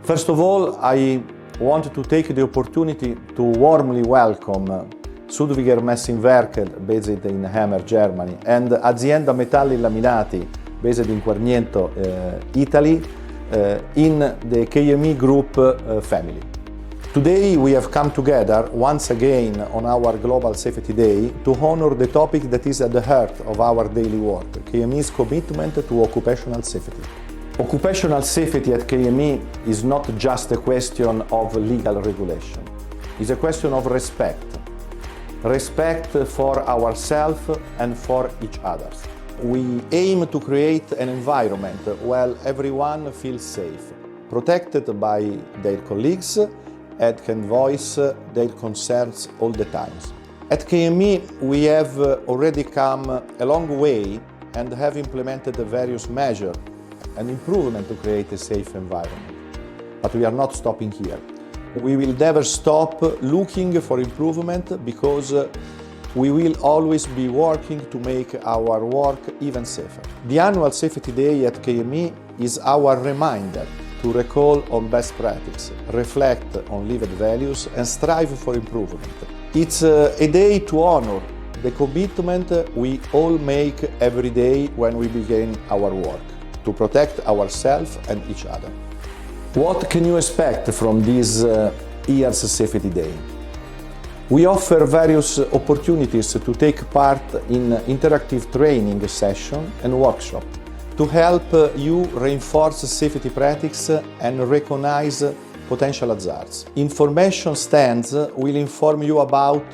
First of all, I want to take the opportunity to warmly welcome Sudviger Messingwerker, based in Hammer, Germany, and Azienda Metalli Laminati, based in Quarniento, Italy, in the KME Group family. Today we have come together once again on our Global Safety Day to honor the topic that is at the heart of our daily work, KME's commitment to occupational safety. Occupational safety at KME is not just a question of legal regulation. It's a question of respect. Respect for ourselves and for each other. We aim to create an environment where everyone feels safe, protected by their colleagues, and can voice their concerns all the time. At KME, we have already come a long way and have implemented various measures and improvement to create a safe environment. But we are not stopping here. We will never stop looking for improvement because we will always be working to make our work even safer. The annual Safety Day at KME is our reminder to recall on best practice, reflect on lived values and strive for improvement. It's a day to honor the commitment we all make every day when we begin our work, to protect ourselves and each other. What can you expect from this year's Safety Day? We offer various opportunities to take part in interactive training sessions and workshops to help you reinforce safety practice and recognize potential hazards. Information stands will inform you about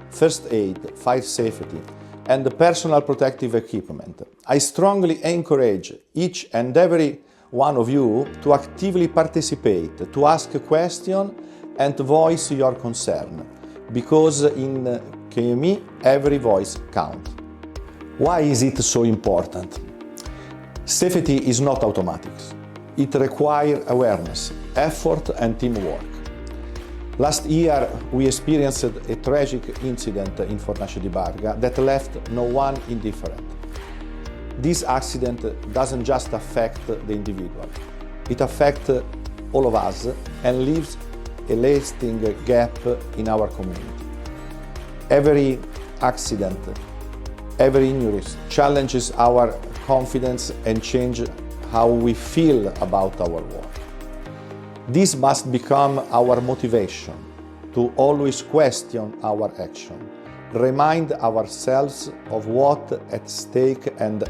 first aid, fire safety, and personal protective equipment. I strongly encourage each and every one of you to actively participate, to ask a question and to voice your concern, because in KME every voice counts. Why is it so important? Safety is not automatic. It requires awareness, effort and teamwork. Last year we experienced a tragic incident in Fornace di Barga that left no one indifferent. This accident doesn't just affect the individual, it affects all of us and leaves a lasting gap in our community. Every accident, every injury challenges our confidence and changes how we feel about our work. This must become our motivation to always question our action, remind ourselves of what's at stake and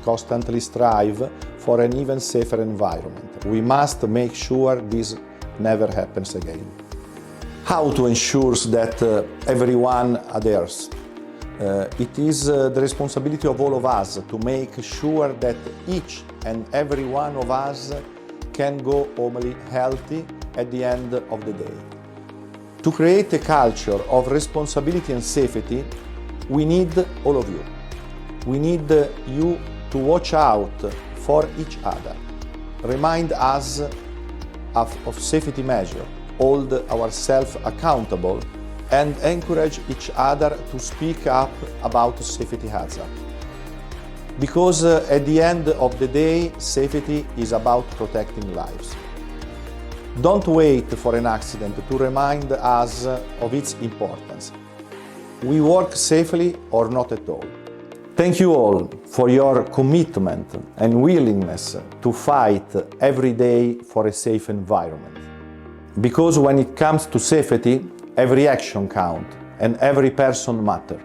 constantly strive for an even safer environment. We must make sure this never happens again. How to ensure that everyone adheres? It is the responsibility of all of us to make sure that each and every one of us can go home healthy at the end of the day. To create a culture of responsibility and safety, we need all of you. We need you to watch out for each other, remind us of safety measures, hold ourselves accountable, and encourage each other to speak up about safety hazards. Because at the end of the day, safety is about protecting lives. Don't wait for an accident to remind us of its importance. We work safely or not at all. Thank you all for your commitment and willingness to fight every day for a safe environment. Because when it comes to safety, every action counts and every person matters.